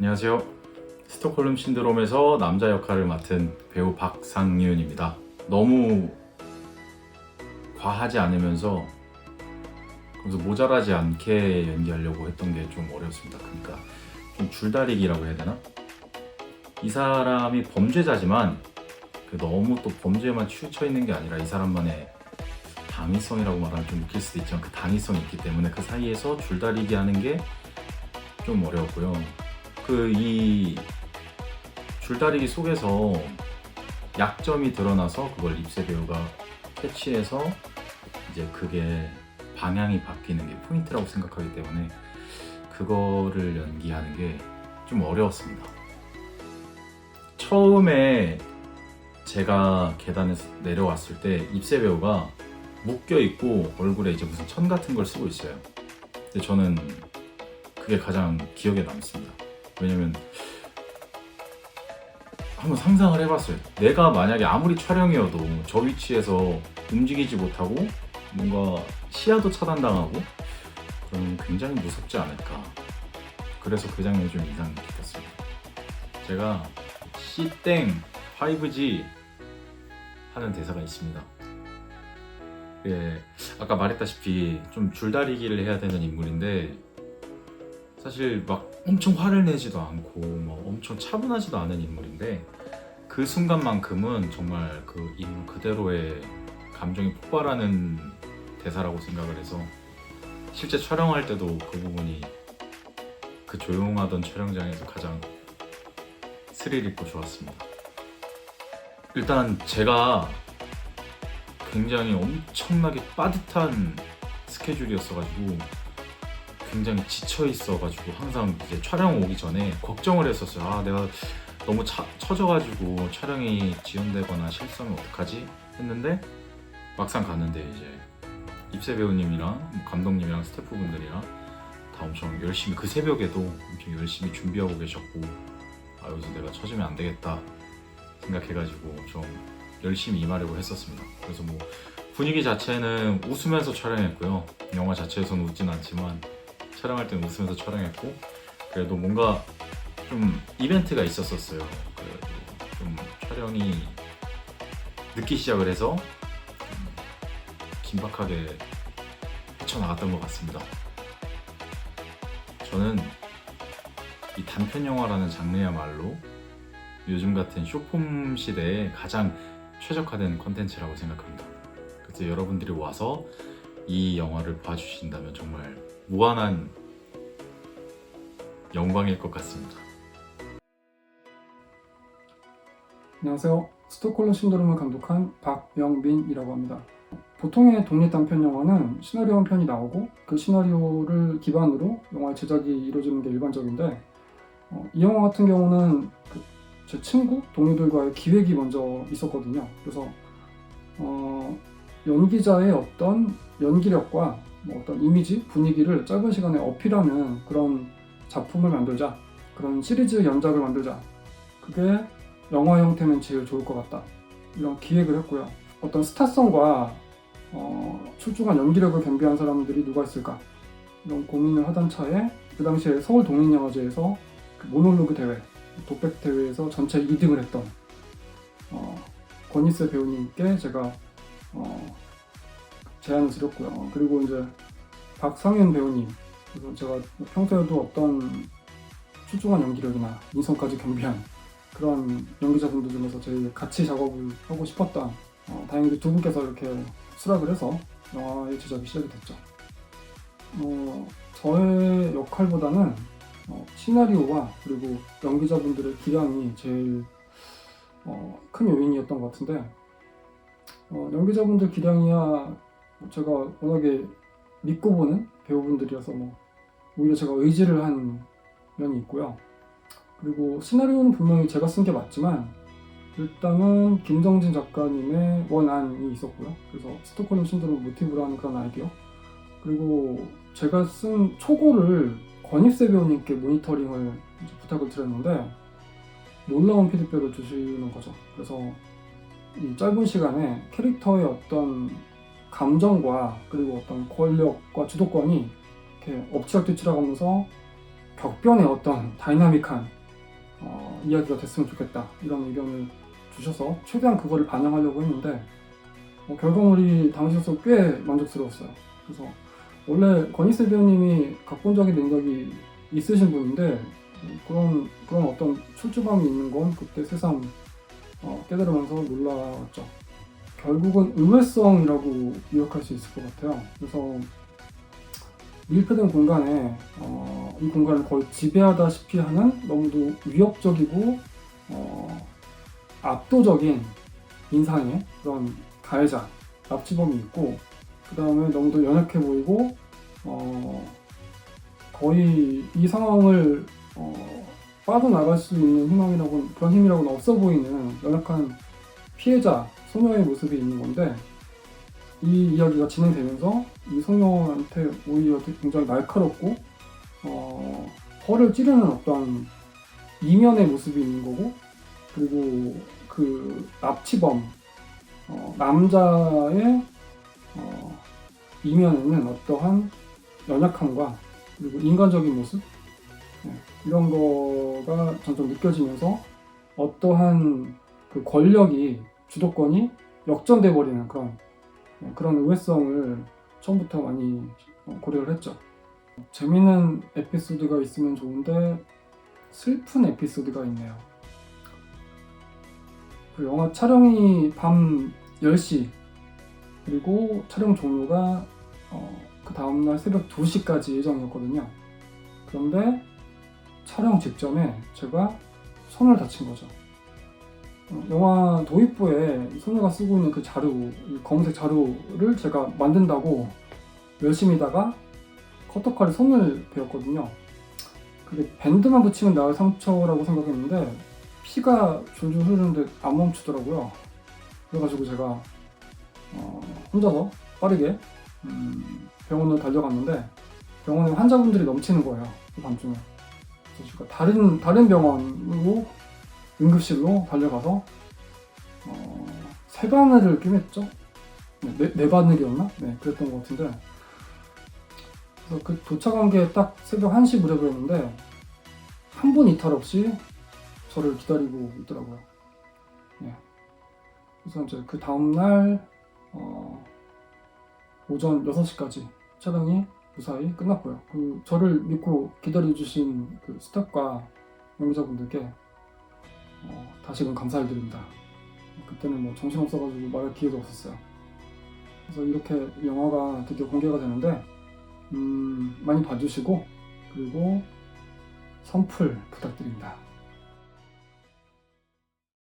안녕하세요. 스톡홀름 신드롬에서 남자 역할을 맡은 배우 박상윤입니다. 너무 과하지 않으면서 그래서 모자라지 않게 연기하려고 했던 게 좀 어려웠습니다. 그러니까 좀 줄다리기라고 해야 되나? 이 사람이 범죄자지만 너무 또 범죄에만 치우쳐 있는 게 아니라 이 사람만의 당위성이라고 말하면 좀 웃길 수도 있지만 그 당위성이 있기 때문에 그 사이에서 줄다리기 하는 게 좀 어려웠고요. 이 줄다리기 속에서 약점이 드러나서 그걸 입새 배우가 캐치해서 이제 그게 방향이 바뀌는 게 포인트라고 생각하기 때문에 그거를 연기하는 게 좀 어려웠습니다. 처음에 제가 계단에서 내려왔을 때 입새 배우가 묶여 있고 얼굴에 이제 무슨 천 같은 걸 쓰고 있어요. 근데 저는 그게 가장 기억에 남습니다. 왜냐면 한번 상상을 해봤어요. 내가 만약에 아무리 촬영이어도 저 위치에서 움직이지 못하고 뭔가 시야도 차단당하고 그러면 굉장히 무섭지 않을까. 그래서 그 장면이 좀 인상 깊었습니다. 제가 C땡 5G 하는 대사가 있습니다. 아까 말했다시피 좀 줄다리기를 해야 되는 인물인데 사실 막 엄청 화를 내지도 않고 뭐 엄청 차분하지도 않은 인물인데 그 순간만큼은 정말 그 인물 그대로의 감정이 폭발하는 대사라고 생각을 해서 실제 촬영할 때도 그 부분이 그 조용하던 촬영장에서 가장 스릴 있고 좋았습니다. 일단 제가 굉장히 엄청나게 빠듯한 스케줄이었어가지고 굉장히 지쳐 있어가지고 항상 이제 촬영 오기 전에 걱정을 했었어요. 아, 내가 너무 처져가지고 촬영이 지연되거나 실수하면 어떡하지? 했는데 막상 갔는데 이제 입새 배우님이랑 감독님이랑 스태프분들이랑 다 엄청 열심히 그 새벽에도 엄청 열심히 준비하고 계셨고 여기서 내가 처지면 안 되겠다 생각해가지고 좀 열심히 임하려고 했었습니다. 그래서 뭐 분위기 자체는 웃으면서 촬영했고요. 영화 자체에서는 웃진 않지만 촬영할 때는 웃으면서 촬영했고 그래도 뭔가 좀 이벤트가 있었어요. 그래가지고 좀 촬영이 늦게 시작을 해서 긴박하게 헤쳐나갔던 것 같습니다. 저는 이 단편 영화라는 장르야말로 요즘 같은 숏폼 시대에 가장 최적화된 콘텐츠라고 생각합니다. 그래서 여러분들이 와서 이 영화를 봐주신다면 정말 무한한 영광일 것 같습니다. 안녕하세요. 스톡홀름 신드롬을 감독한 박영빈이라고 합니다. 보통의 독립 단편 영화는 시나리오 한 편이 나오고 그 시나리오를 기반으로 영화의 제작이 이루어지는 게 일반적인데 이 영화 같은 경우는 제 친구, 동료들과의 기획이 먼저 있었거든요. 그래서 연기자의 어떤 연기력과 어떤 이미지, 분위기를 짧은 시간에 어필하는 그런 작품을 만들자, 그런 시리즈 연작을 만들자, 그게 영화 형태면 제일 좋을 것 같다, 이런 기획을 했고요. 어떤 스타성과 출중한 연기력을 겸비한 사람들이 누가 있을까, 이런 고민을 하던 차에 그 당시에 서울 독립영화제에서 그 모놀로그 대회, 독백 대회에서 전체 2등을 했던 권희세 배우님께 제가 제안을 드렸고요. 그리고 이제 박상윤 배우님, 그래서 제가 평소에도 어떤 출중한 연기력이나 인성까지 겸비한 그런 연기자분들 중에서 제일 같이 작업을 하고 싶었던 다행히 두 분께서 이렇게 수락을 해서 영화의 제작이 시작이 됐죠. 저의 역할보다는 시나리오와 그리고 연기자분들의 기량이 제일 큰 요인이었던 것 같은데 연기자분들 기량이야 제가 워낙에 믿고 보는 배우분들이어서 오히려 제가 의지를 한 면이 있고요. 그리고 시나리오는 분명히 제가 쓴 게 맞지만 일단은 김정진 작가님의 원안이 있었고요. 그래서 스톡홀름 신드롬을 모티브로 하는 그런 아이디어, 그리고 제가 쓴 초고를 권입세 배우님께 모니터링을 부탁을 드렸는데 놀라운 피드백을 주시는 거죠. 그래서 이 짧은 시간에 캐릭터의 어떤 감정과 그리고 어떤 권력과 주도권이 이렇게 엎치락뒤치락 하면서 격변의 어떤 다이나믹한 이야기가 됐으면 좋겠다 이런 의견을 주셔서 최대한 그거를 반영하려고 했는데 결과물이 당시로서 꽤 만족스러웠어요. 그래서 원래 권희세 배우님이 각본적인 능력이 있으신 분인데 그런 어떤 출주감이 있는 건 그때 새삼 깨달으면서 놀라웠죠. 결국은 의외성이라고 요약할 수 있을 것 같아요. 그래서 밀폐된 공간에 이 공간을 거의 지배하다시피 하는 너무도 위협적이고 압도적인 인상의 그런 가해자, 납치범이 있고 그 다음에 너무도 연약해 보이고 거의 이 상황을 빠져나갈 수 있는 희망이라고는 그런 힘이라고는 없어 보이는 연약한 피해자 소녀의 모습이 있는 건데 이 이야기가 진행되면서 이 소녀한테 오히려 굉장히 날카롭고 허를 찌르는 어떤 이면의 모습이 있는 거고 그리고 그 납치범 남자의 이면에는 어떠한 연약함과 그리고 인간적인 모습 이런 거가 점점 느껴지면서 어떠한 그 권력이 주도권이 역전돼 버리는 그런 의외성을 처음부터 많이 고려를 했죠. 재미있는 에피소드가 있으면 좋은데 슬픈 에피소드가 있네요. 그 영화 촬영이 밤 10시 그리고 촬영 종료가 그 다음날 새벽 2시까지 예정이었거든요. 그런데 촬영 직전에 제가 손을 다친 거죠. 영화 도입부에 소녀가 쓰고 있는 그 자루, 이 검은색 자루를 제가 만든다고 열심히다가 커터칼에 손을 베었거든요. 그게 밴드만 붙이면 나을 상처라고 생각했는데 피가 줄줄 흐르는데 안 멈추더라고요. 그래가지고 제가 혼자서 빠르게 병원으로 달려갔는데 병원에 환자분들이 넘치는 거예요. 그 밤중에. 그래서 제가 다른 병원으로 응급실로 달려가서 세 바늘을 꿰맸죠. 네 바늘이었나? 네, 그랬던 것 같은데 그래서 그 도착한 게 딱 새벽 1시 무렵이었는데 한 분 이탈 없이 저를 기다리고 있더라고요. 네. 그래서 이제 그 다음날 오전 6시까지 촬영이 무사히 끝났고요. 그 저를 믿고 기다려주신 그 스태프과 연기자분들께 다시금 감사를 드립니다. 그때는 뭐 정신없어가지고 말할 기회도 없었어요. 그래서 이렇게 영화가 드디어 공개가 되는데 많이 봐주시고 그리고 선풀 부탁드립니다.